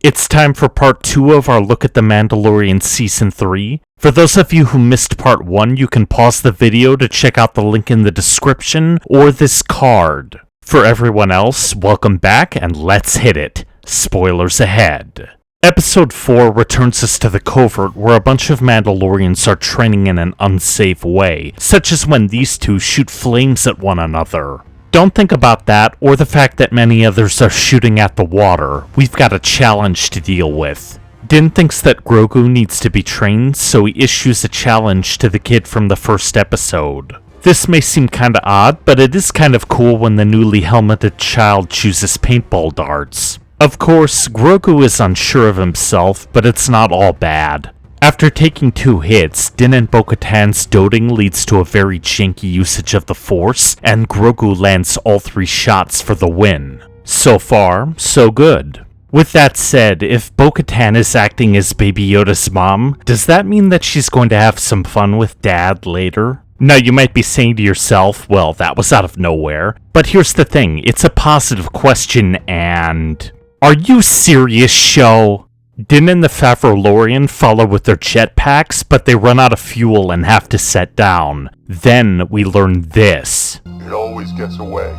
It's time for part 2 of our look at The Mandalorian Season 3. For those of you who missed part 1, you can pause the video to check out the link in the description or this card. For everyone else, welcome back and let's hit it. Spoilers ahead. Episode 4 returns us to the covert where a bunch of Mandalorians are training in an unsafe way, such as when these two shoot flames at one another. Don't think about that, or the fact that many others are shooting at the water. We've got a challenge to deal with. Din thinks that Grogu needs to be trained, so he issues a challenge to the kid from the first episode. This may seem kinda odd, but it is kind of cool when the newly helmeted child chooses paintball darts. Of course, Grogu is unsure of himself, but it's not all bad. After taking 2 hits, Din and Bo-Katan's doting leads to a very janky usage of the Force, and Grogu lands all 3 shots for the win. So far, so good. With that said, if Bo-Katan is acting as Baby Yoda's mom, does that mean that she's going to have some fun with Dad later? Now you might be saying to yourself, well, that was out of nowhere. But here's the thing, it's a positive question and... Are you serious, show? Din and the Foundling follow with their jetpacks, but they run out of fuel and have to set down. Then we learn this. It always gets away.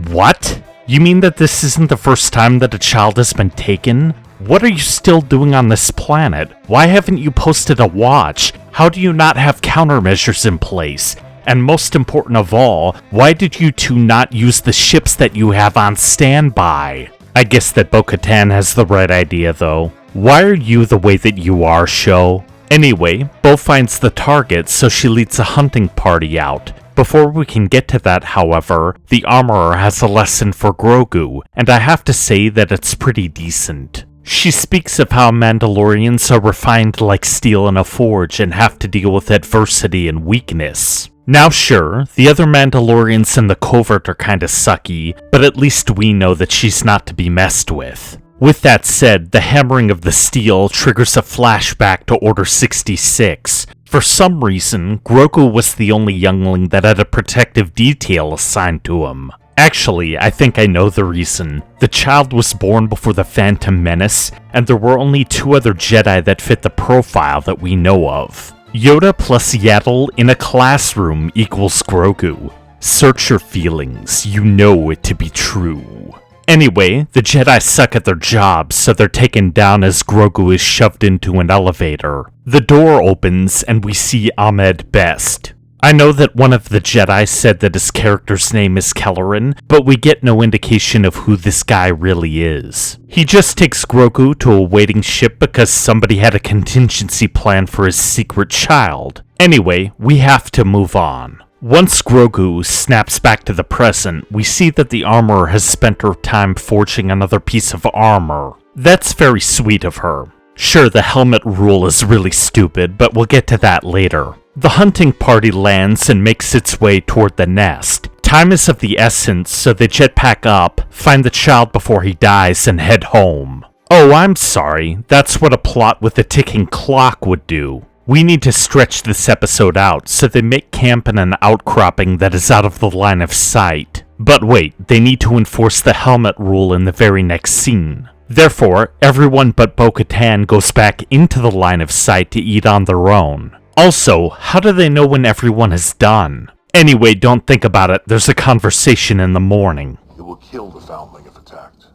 What? You mean that this isn't the first time that a child has been taken? What are you still doing on this planet? Why haven't you posted a watch? How do you not have countermeasures in place? And most important of all, why did you two not use the ships that you have on standby? I guess that Bo-Katan has the right idea though. Why are you the way that you are, show? Anyway, Bo finds the target, so she leads a hunting party out. Before we can get to that, however, the armorer has a lesson for Grogu, and I have to say that it's pretty decent. She speaks of how Mandalorians are refined like steel in a forge and have to deal with adversity and weakness. Now sure, the other Mandalorians in the covert are kinda sucky, but at least we know that she's not to be messed with. With that said, the hammering of the steel triggers a flashback to Order 66. For some reason, Grogu was the only youngling that had a protective detail assigned to him. Actually, I think I know the reason. The child was born before the Phantom Menace, and there were only 2 other Jedi that fit the profile that we know of. Yoda plus Yaddle in a classroom equals Grogu. Search your feelings, you know it to be true. Anyway, the Jedi suck at their jobs, so they're taken down as Grogu is shoved into an elevator. The door opens and we see Ahmed Best. I know that one of the Jedi said that his character's name is Kelleran, but we get no indication of who this guy really is. He just takes Grogu to a waiting ship because somebody had a contingency plan for his secret child. Anyway, we have to move on. Once Grogu snaps back to the present, we see that the armorer has spent her time forging another piece of armor. That's very sweet of her. Sure, the helmet rule is really stupid, but we'll get to that later. The hunting party lands and makes its way toward the nest. Time is of the essence, so they jetpack up, find the child before he dies, and head home. Oh, I'm sorry. That's what a plot with a ticking clock would do. We need to stretch this episode out, so they make camp in an outcropping that is out of the line of sight. But wait, they need to enforce the helmet rule in the very next scene. Therefore, everyone but Bo-Katan goes back into the line of sight to eat on their own. Also, how do they know when everyone is done? Anyway, don't think about it, there's a conversation in the morning. It will kill the Foundling if attacked.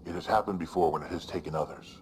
It has happened before when it has taken others.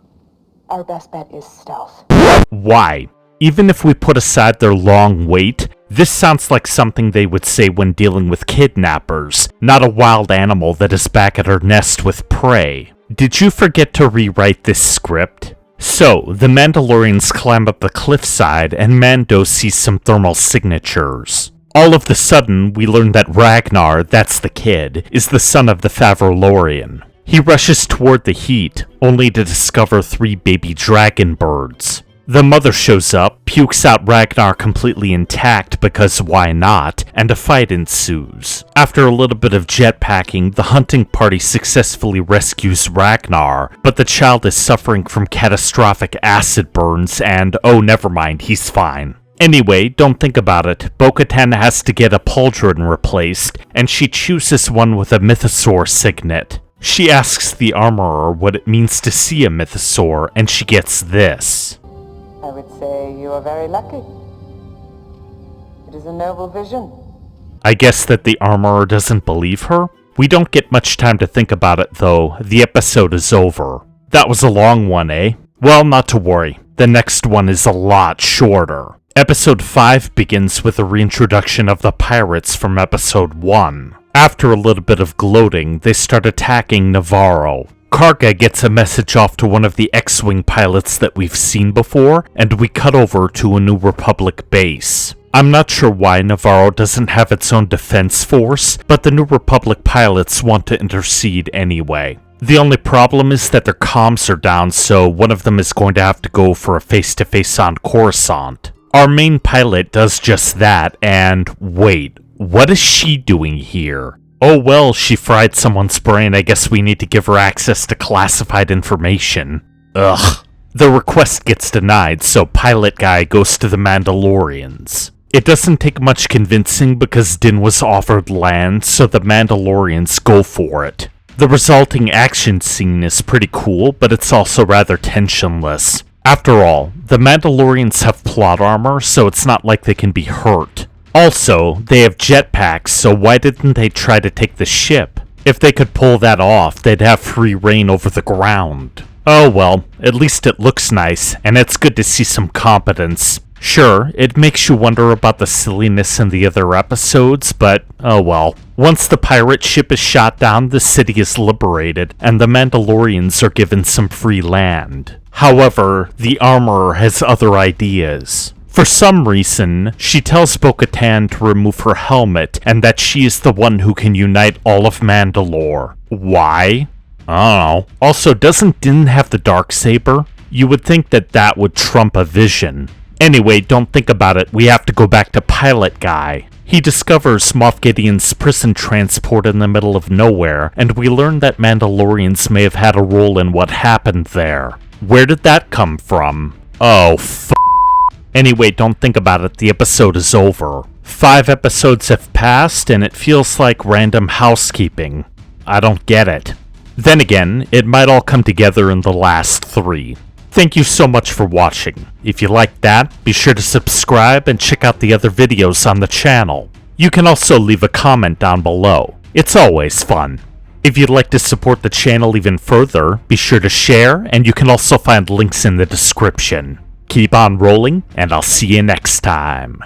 Our best bet is stealth. Why? Even if we put aside their long wait, this sounds like something they would say when dealing with kidnappers, not a wild animal that is back at her nest with prey. Did you forget to rewrite this script? So, the Mandalorians climb up the cliffside and Mando sees some thermal signatures. All of the sudden, we learn that Ragnar, that's the kid, is the son of the Foundling. He rushes toward the heat, only to discover 3 baby dragon birds. The mother shows up, pukes out Ragnar completely intact because why not, and a fight ensues. After a little bit of jetpacking, the hunting party successfully rescues Ragnar, but the child is suffering from catastrophic acid burns and, oh never mind, he's fine. Anyway, don't think about it, Bo-Katan has to get a pauldron replaced, and she chooses one with a mythosaur signet. She asks the armorer what it means to see a mythosaur, and she gets this. I would say you are very lucky. It is a noble vision. I guess that the armorer doesn't believe her? We don't get much time to think about it, though. The episode is over. That was a long one, eh? Well, not to worry. The next one is a lot shorter. Episode 5 begins with a reintroduction of the pirates from Episode 1. After a little bit of gloating, they start attacking Navarro. Karga gets a message off to one of the X-Wing pilots that we've seen before, and we cut over to a New Republic base. I'm not sure why Navarro doesn't have its own defense force, but the New Republic pilots want to intercede anyway. The only problem is that their comms are down, so one of them is going to have to go for a face-to-face on Coruscant. Our main pilot does just that, and wait, what is she doing here? Oh well, she fried someone's brain. I guess we need to give her access to classified information. Ugh. The request gets denied, so Pilot Guy goes to the Mandalorians. It doesn't take much convincing because Din was offered land, so the Mandalorians go for it. The resulting action scene is pretty cool, but it's also rather tensionless. After all, the Mandalorians have plot armor, so it's not like they can be hurt. Also, they have jetpacks, so why didn't they try to take the ship? If they could pull that off, they'd have free reign over the ground. Oh well, at least it looks nice, and it's good to see some competence. Sure, it makes you wonder about the silliness in the other episodes, but oh well. Once the pirate ship is shot down, the city is liberated, and the Mandalorians are given some free land. However, the armorer has other ideas. For some reason, she tells Bo-Katan to remove her helmet, and that she is the one who can unite all of Mandalore. Why? I don't know. Also, doesn't Din have the Darksaber? You would think that that would trump a vision. Anyway, don't think about it, we have to go back to Pilot Guy. He discovers Moff Gideon's prison transport in the middle of nowhere, and we learn that Mandalorians may have had a role in what happened there. Where did that come from? Oh, Anyway, don't think about it, the episode is over. 5 episodes have passed, and it feels like random housekeeping. I don't get it. Then again, it might all come together in the last 3. Thank you so much for watching. If you liked that, be sure to subscribe and check out the other videos on the channel. You can also leave a comment down below. It's always fun. If you'd like to support the channel even further, be sure to share, and you can also find links in the description. Keep on rolling, and I'll see you next time.